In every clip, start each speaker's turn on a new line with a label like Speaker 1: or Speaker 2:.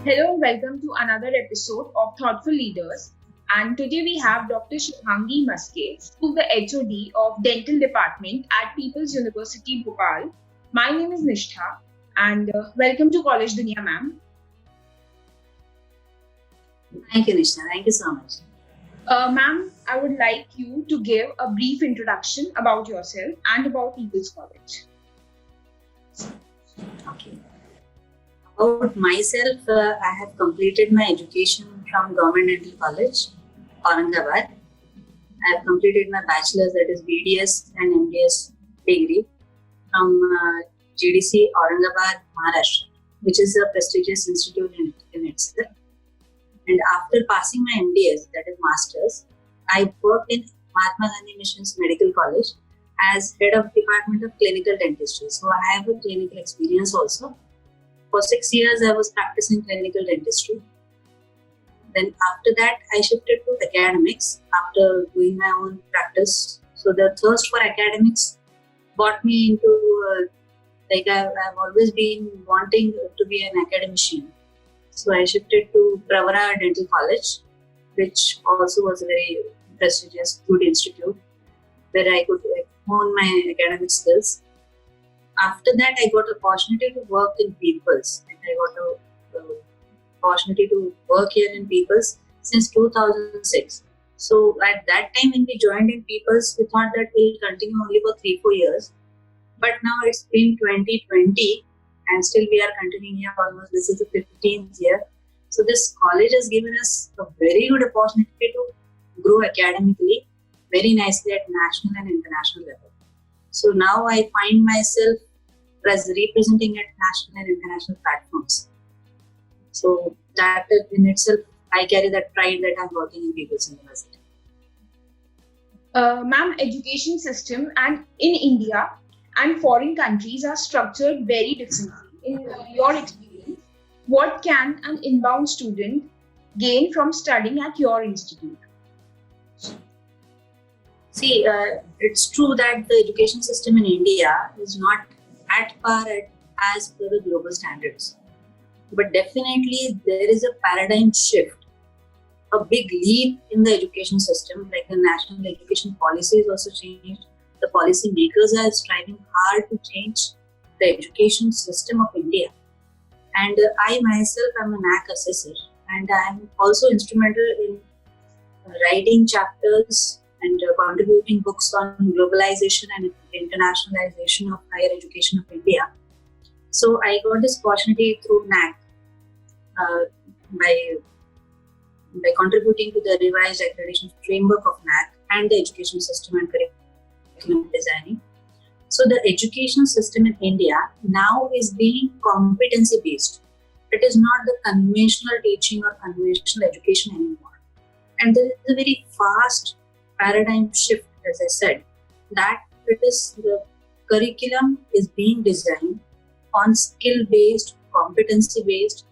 Speaker 1: Hello and welcome to another episode of Thoughtful Leaders. And today we have Dr. Shubhangi Maske, who's the HOD of Dental Department at People's University, Bhopal. My name is Nishtha, and welcome to Collegedunia, ma'am.
Speaker 2: Thank you, Nishtha. Thank you so much.
Speaker 1: Ma'am, I would like you to give a brief introduction about yourself and about People's College.
Speaker 2: Okay. About myself, I have completed my education from Government Dental College, Aurangabad. I have completed my bachelor's, that is BDS and MDS degree from GDC Aurangabad, Maharashtra, which is a prestigious institute in itself. And after passing my MDS, that is Masters, I worked in Mahatma Gandhi Mission's Medical College as head of Department of Clinical Dentistry. So I have a clinical experience also. For 6 years, I was practicing clinical dentistry. Then after that, I shifted to academics after doing my own practice. So the thirst for academics brought me into, I've always been wanting to be an academician. So I shifted to Pravara Dental College, which also was a very prestigious, good institute where I could hone my academic skills. After that, I got an opportunity to work in People's. And I got an opportunity to work here in People's since 2006. So at that time, when we joined in People's, we thought that we'll continue only for 3-4 years. But now it's been 2020 and still we are continuing here almost. This is the 15th year. So this college has given us a very good opportunity to grow academically very nicely at national and international level. So now I find myself as representing at national and international platforms. So that in itself, I carry that pride that I'm working in People's University.
Speaker 1: Ma'am, education system and in India and foreign countries are structured very differently. In your experience, what can an inbound student gain from studying at your institute?
Speaker 2: See, it's true that the education system in India is not at par as per the global standards. But definitely there is a paradigm shift, a big leap in the education system, like the national education policy is also changed. The policy makers are striving hard to change the education system of India. And I myself am a NAC assessor and I am also instrumental in writing chapters and contributing books on globalization and internationalization of higher education of India. So I got this opportunity through NAC by contributing to the revised accreditation framework of NAC and the education system and curriculum designing. So the education system in India now is being competency based. It is not the conventional teaching or conventional education anymore. And there is a very fast paradigm shift, as I said, that it is the curriculum is being designed on skill-based, competency-based,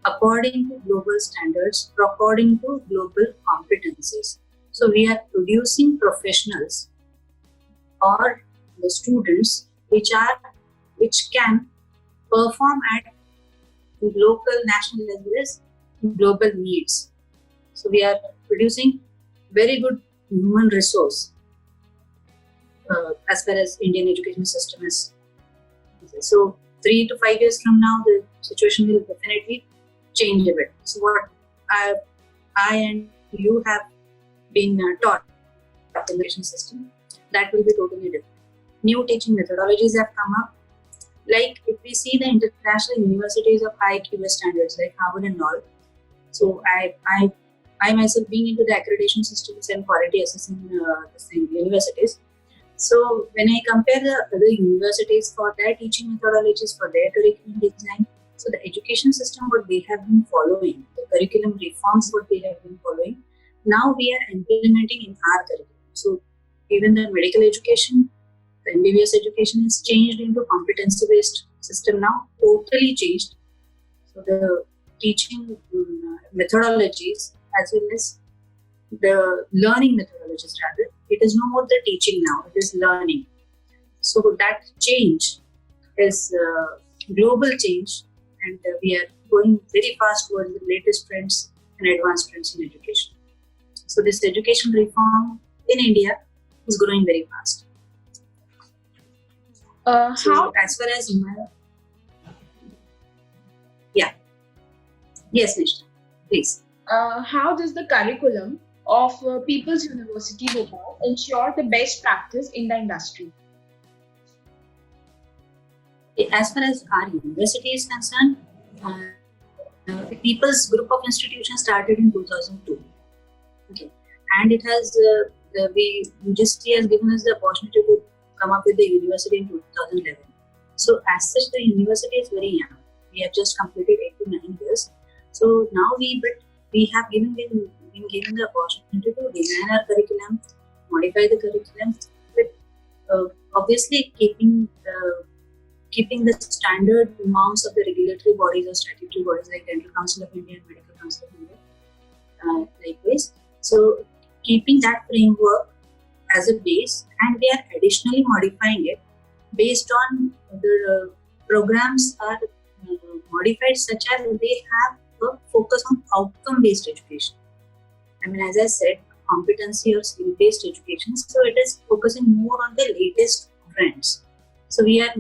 Speaker 2: according to global standards, according to global competencies. So we are producing professionals or the students which can perform at local, national as well as global needs. So we are producing very good human resource as far as Indian education system is. So 3 to 5 years from now, the situation will definitely change a bit. So what I and you have been taught in the education system, that will be totally different. New teaching methodologies have come up. Like if we see the international universities of high QS standards like Harvard and all. So I myself being into the accreditation systems and quality assessing universities. So when I compare the other universities for their teaching methodologies, for their curriculum design, so the education system what they have been following, the curriculum reforms what they have been following, now we are implementing in our curriculum. So even the medical education, the MBBS education is changed into competency-based system now, totally changed. So the teaching methodologies as well as the learning methodologies rather, it is no more the teaching now, it is learning. So that change is global change and we are going very fast towards the latest trends and advanced trends in education. So this education reform in India is growing very fast. So as far as yes, Nishta, please.
Speaker 1: How does the curriculum of People's University Bhopal ensure the best practice in the industry?
Speaker 2: As far as our university is concerned, the People's Group of Institutions started in 2002. Okay, and it has UGC has given us the opportunity to come up with the university in 2011. So as such, the university is very young. We have just completed 8 to 9 years. So now we have been given the opportunity to design our curriculum, modify the curriculum, with obviously keeping the standard norms of the regulatory bodies or statutory bodies like Dental Council of India and Medical Council of India, likewise. So keeping that framework as a base, and we are additionally modifying it based on the programs are modified such as they have a focus on outcome-based education. I mean, as I said, competency or skill-based education. So it is focusing more on the latest trends. So we are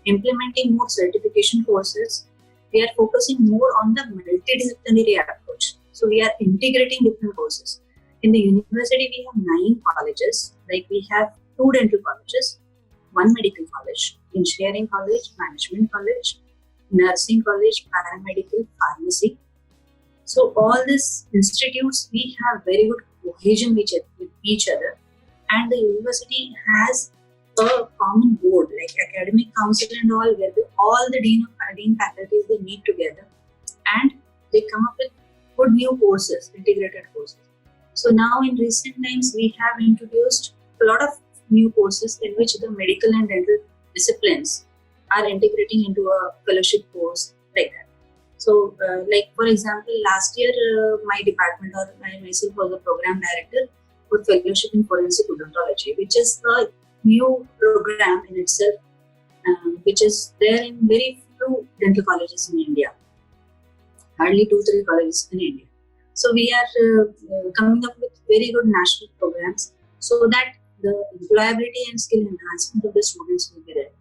Speaker 2: implementing more certification courses. We are focusing more on the multidisciplinary approach. So we are integrating different courses. In the university, we have 9 colleges. Like we have 2 dental colleges, 1 medical college, engineering college, management college, nursing college, paramedical, pharmacy. So all these institutes, we have very good cohesion with each other, and the university has a common board like academic council and all, where all the dean faculties they meet together and they come up with good new courses, integrated courses. So now in recent times we have introduced a lot of new courses in which the medical and dental disciplines are integrating into a fellowship course like that. So like for example, last year my department or myself was a program director for fellowship in forensic odontology, which is a new program in itself, which is there in very few dental colleges in India, hardly 2-3 colleges in India. So we are coming up with very good national programs so that the employability and skill enhancement of the students will be there.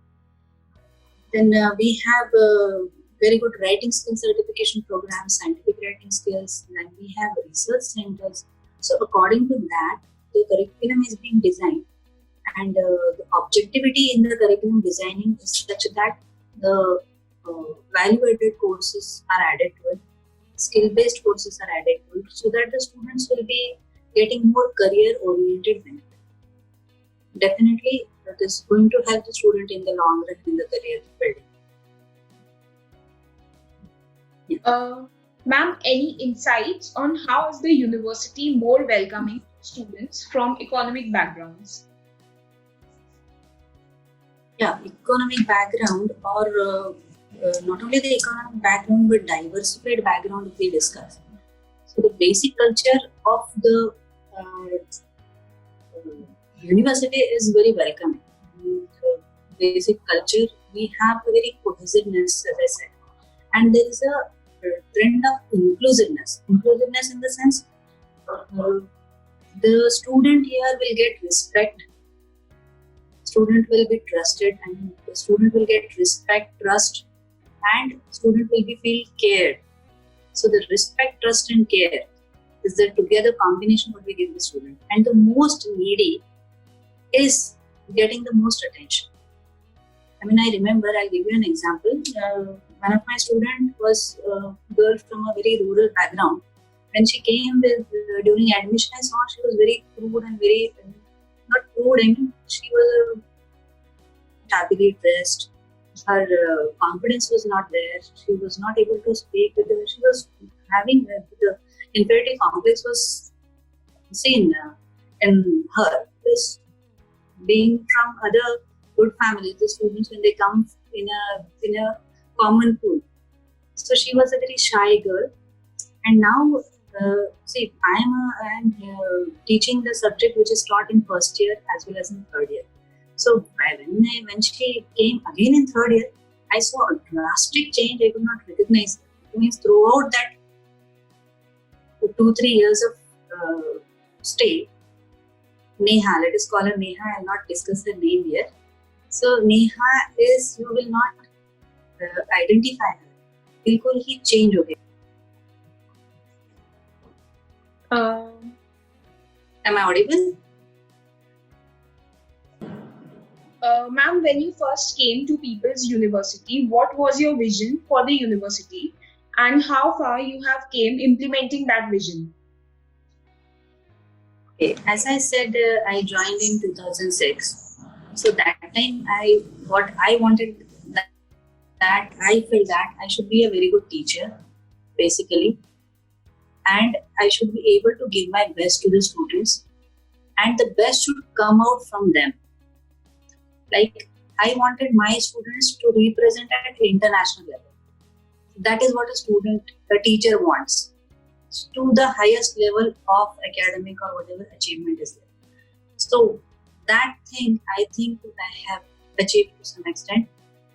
Speaker 2: Then we have very good writing skill certification programs, scientific writing skills, and we have research centers. So according to that, the curriculum is being designed, and the objectivity in the curriculum designing is such that the value-added courses are added to it, skill-based courses are added to it, so that the students will be getting more career-oriented benefit. Definitely, that is going to help the student in the long run in the career building.
Speaker 1: Yeah. Ma'am, any insights on how is the university more welcoming to students from economic backgrounds?
Speaker 2: Yeah, economic background or not only the economic background but diversified background if we discuss. So the basic culture of the university is very welcoming. Basic culture, we have a very cohesiveness, as I said, and there is a trend of inclusiveness. Inclusiveness in the sense, the student here will get respect. Student will be trusted, and the student will get respect, trust, and student will be feel cared. So the respect, trust, and care is the together combination what we give the student, and the most needy is getting the most attention. I mean, I remember, I'll give you an example. One of my students was a girl from a very rural background. When she came with during admission, I saw she was very crude and very, not crude, I mean, she was shabbily dressed. Her confidence was not there. She was not able to speak with her. She was having the inferiority complex was seen in her. This being from other good families, the students when they come in a common pool. So she was a very shy girl, and now see, I am teaching the subject which is taught in first year as well as in third year. So when she came again in third year, I saw a drastic change. I could not recognize her means throughout that 2-3 years of stay, Neha, let us call her Neha, I will not discuss her name here. So Neha is, you will not identify her. बिल्कुल ही change हो गई. Am I audible?
Speaker 1: Ma'am, when you first came to People's University, what was your vision for the university and how far you have came implementing that vision?
Speaker 2: Okay. As I said, I joined in 2006. So that time, what I wanted, that I felt that I should be a very good teacher, basically, and I should be able to give my best to the students, and the best should come out from them. Like, I wanted my students to represent at international level. That is what a teacher wants, to the highest level of academic or whatever achievement is there. So that thing, I think I have achieved to some extent.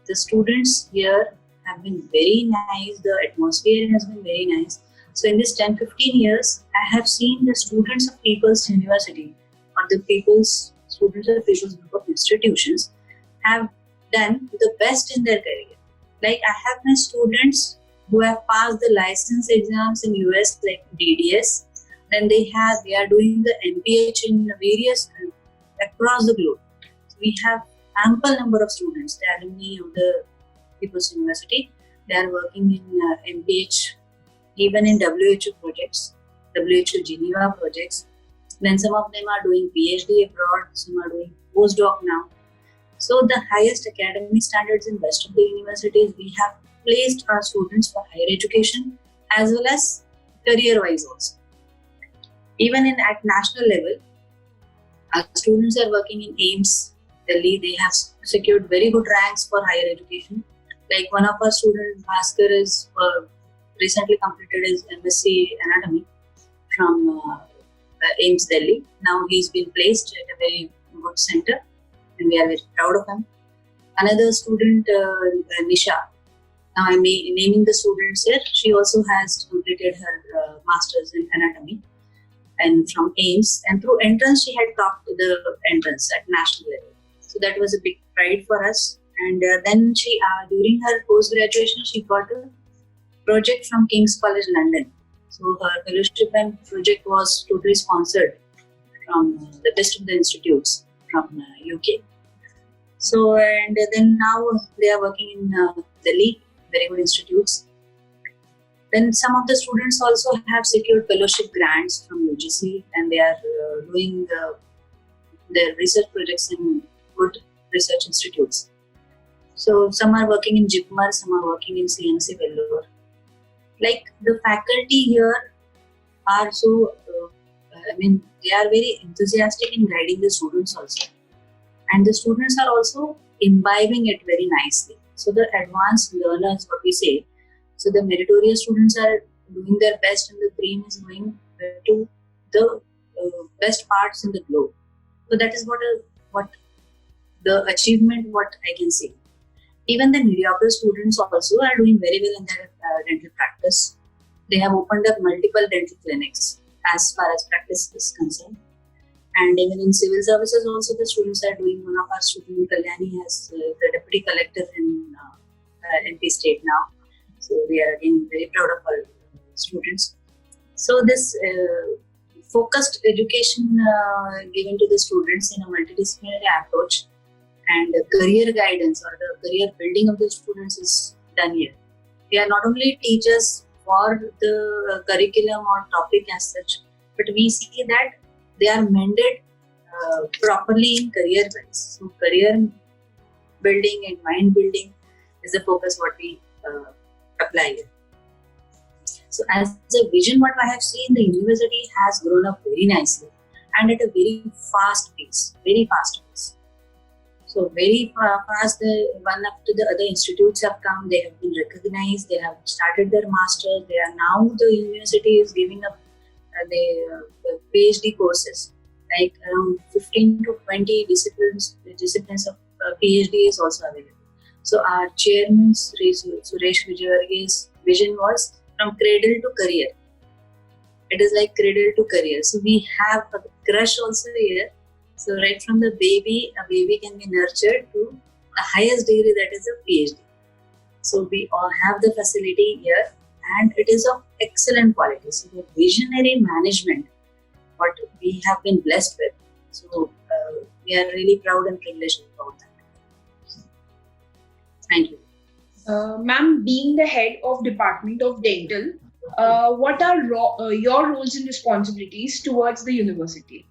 Speaker 2: The students here have been very nice. The atmosphere has been very nice. So in this 10-15 years, I have seen the students of People's University or the students of People's Group of Institutions have done the best in their career. Like, I have my students who have passed the license exams in US, like DDS, and they are doing the MPH in various across the globe. So we have ample number of students, the alumni of the People's University. They are working in MPH, even in WHO projects, WHO Geneva projects. Then some of them are doing PhD abroad, some are doing postdoc now. So the highest academic standards in best of the universities, we have placed our students for higher education as well as career-wise also. Even at national level, our students are working in AIMS, Delhi. They have secured very good ranks for higher education. Like one of our students, Bhaskar, is recently completed his MSc Anatomy from AIMS Delhi. Now he's been placed at a very good center, and we are very proud of him. Another student, Nisha. Now I'm naming the students here. She also has completed her master's in anatomy, and from AIMS. And through entrance, she had topped the entrance at national level. So that was a big pride for us. And then she, during her post-graduation, she got a project from King's College London. So her fellowship and project was totally sponsored from the best of the institutes from UK. So, and then now they are working in Delhi, very good institutes. Then some of the students also have secured fellowship grants from UGC, and they are doing their research projects in good research institutes. So some are working in JIPMER, some are working in CMC Vellore. Like, the faculty here are so, they are very enthusiastic in guiding the students also. And the students are also imbibing it very nicely. So the advanced learners, what we say, so the meritorious students are doing their best, and the cream is going to the best parts in the globe. So that is what the achievement, what I can say. Even the mediocre students also are doing very well in their dental practice. They have opened up multiple dental clinics as far as practice is concerned. And even in civil services also, the students are doing. One of our students, Kalyani, has the deputy collector in MP state now. So we are again very proud of our students. So this focused education given to the students in a multidisciplinary approach and career guidance or the career building of the students is done here. We are not only teachers for the curriculum or topic as such, but we see that they are mended properly in career-wise. So career building and mind building is the focus what we apply here. So as a vision, what I have seen, the university has grown up very nicely and at a very fast pace, very fast pace. So very fast, one after the other institutes have come, they have been recognized, they have started their masters, they are now, the university is giving up the PhD courses, like around 15 to 20 disciplines of PhD is also available. So our chairman Suresh Vijayvargiya's vision was from cradle to career. It is like cradle to career. So we have a crush also here. So right from the baby, a baby can be nurtured to the highest degree, that is a PhD. So we all have the facility here, and it is of excellent quality. So the visionary management, what we have been blessed with. So we are really proud and privileged about that. Thank you.
Speaker 1: Ma'am, being the head of Department of Dental, what are your roles and responsibilities towards the university?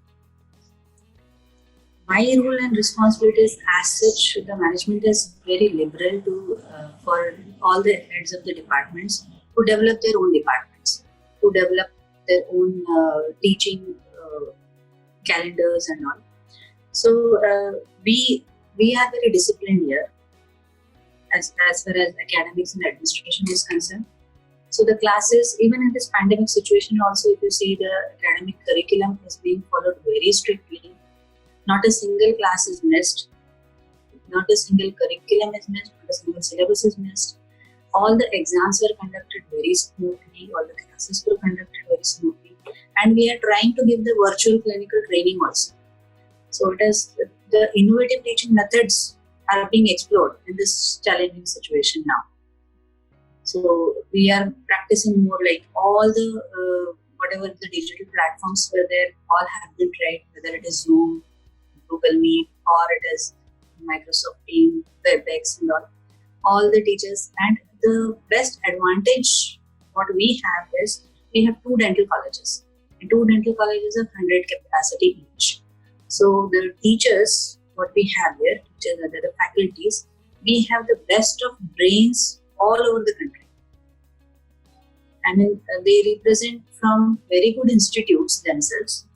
Speaker 2: My role and responsibilities as such, the management is very liberal to for all the heads of the departments to develop their own departments, to develop their own teaching calendars and all. So we are very disciplined here as far as academics and administration is concerned. So the classes, even in this pandemic situation also, if you see, the academic curriculum is being followed very strictly. Not a single class is missed. Not a single curriculum is missed. Not a single syllabus is missed. All the exams were conducted very smoothly. All the classes were conducted very smoothly. And we are trying to give the virtual clinical training also. So it is the innovative teaching methods are being explored in this challenging situation now. So we are practicing more, like all the whatever the digital platforms were there, all have been tried, whether it is Zoom, Google Meet, or it is Microsoft Teams, WebEx, and all the teachers. And the best advantage what we have is we have 2 dental colleges. And 2 dental colleges of 100 capacity each. So the teachers, what we have here, teachers, the faculties, we have the best of brains all over the country. I mean, they represent from very good institutes themselves.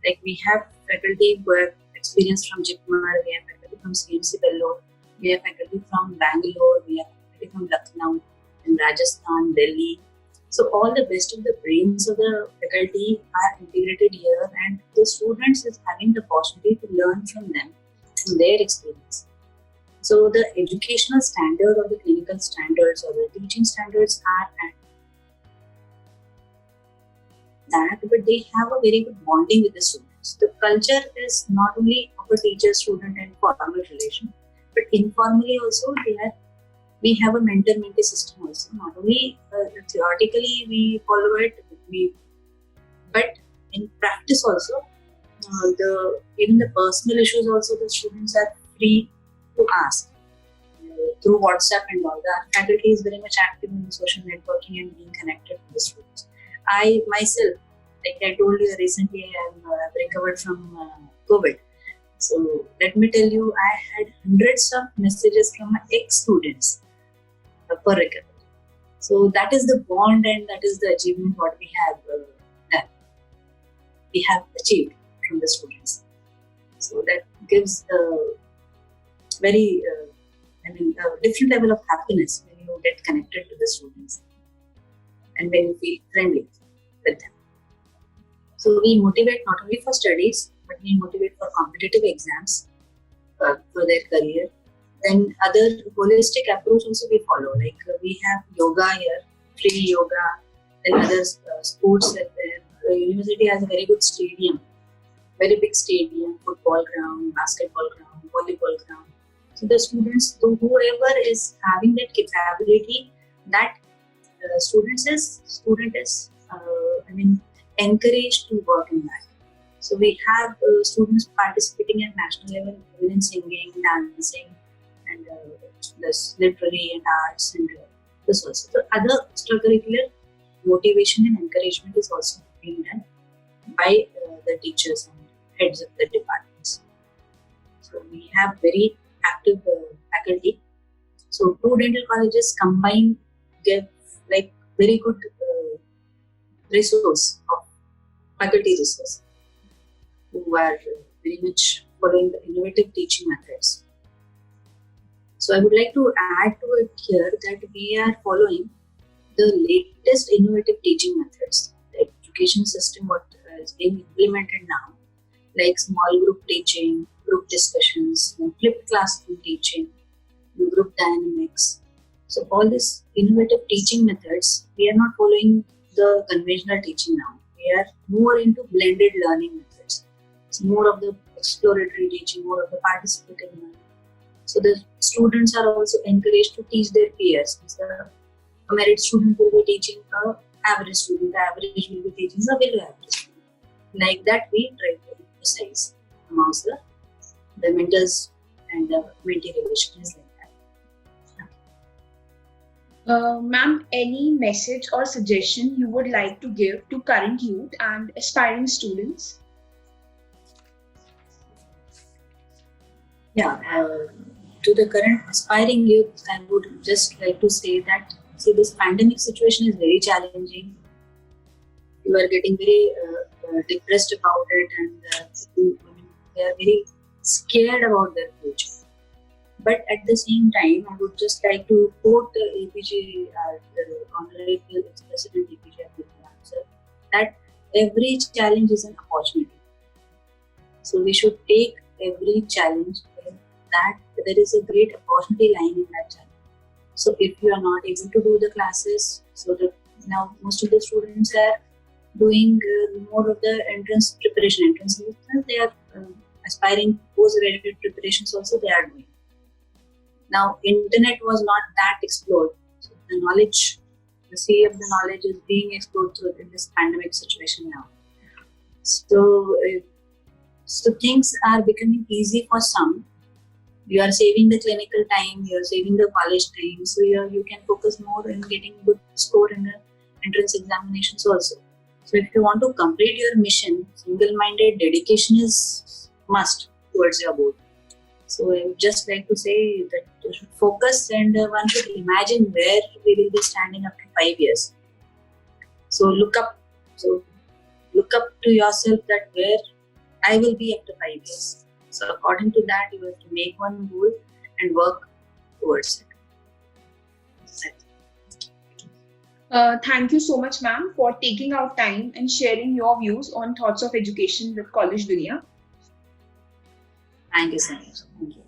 Speaker 2: Like we have faculty who have experience from JIPMER, we have faculty from CMC Vellore, we have faculty from Bangalore, we have faculty from Lucknow, in Rajasthan, Delhi. So all the best of the brains of the faculty are integrated here, and the students is having the possibility to learn from them, from their experience. So the educational standard or the clinical standards or the teaching standards are at that, but they have a very good bonding with the students. The culture is not only of a teacher-student and formal relation, but informally also we have a mentor-mentee system also. Not only theoretically we follow it, but in practice also, even the personal issues also the students are free to ask through WhatsApp and all. The faculty is very much active in social networking and being connected with the students. I myself, like I told you recently, I have recovered from COVID. So let me tell you, I had hundreds of messages from my ex-students for recovery. So that is the bond and that is the achievement what we have done. We have achieved from the students. So that gives a very, a different level of happiness when you get connected to the students and when you feel friendly with them. So we motivate not only for studies, but we motivate for competitive exams for their career. Then other holistic approach also we follow. Like we have yoga here, free yoga. Then other sports that the university has a very good stadium, very big stadium, football ground, basketball ground, volleyball ground. So the students, whoever is having that capability, that student is encouraged to work in that. So we have students participating at national level, even in singing, dancing, and this literary and arts and this also. So other extracurricular motivation and encouragement is also being done by the teachers and heads of the departments. So we have very active faculty. So 2 dental colleges combined give like very good resource of faculty resource who are very much following the innovative teaching methods. So I would like to add to it here that we are following the latest innovative teaching methods. The education system what is being implemented now, like small group teaching, group discussions, and flipped classroom teaching, the group dynamics. So all these innovative teaching methods, we are not following the conventional teaching now. We are more into blended learning methods. It's more of the exploratory teaching, more of the participative learning. So the students are also encouraged to teach their peers. A merit student will be teaching a average student, the average will be teaching a below average student. Like that, we try to emphasize amongst the mentors and the mentee relations like that.
Speaker 1: Ma'am, any message or suggestion you would like to give to current youth and aspiring students?
Speaker 2: Yeah, to the current aspiring youth, I would just like to say that, see, this pandemic situation is very challenging. You are getting very depressed about it, and they are very scared about their future. But at the same time, I would just like to quote APJ, the Honorable President APJ Abdul Kalam sir, that every challenge is an opportunity. So we should take every challenge, that there is a great opportunity lying in that challenge. So if you are not able to do the classes, now most of the students are doing more of the entrance preparation. They are aspiring post-graduate preparations also they are doing. Now, internet was not that explored. So the knowledge, the sea of the knowledge is being explored in this pandemic situation now. So things are becoming easy for some. You are saving the clinical time, you are saving the college time, so you can focus more in getting good score in the entrance examinations also. So if you want to complete your mission, single-minded dedication is must towards your goal. So I would just like to say that you should focus, and one should imagine where we will be standing after 5 years. So look up to yourself that where I will be after 5 years. So according to that, you have to make one goal and work towards it.
Speaker 1: Thank you so much, ma'am, for taking out time and sharing your views on thoughts of education with Collegedunia.
Speaker 2: Thank you so much. Thank you.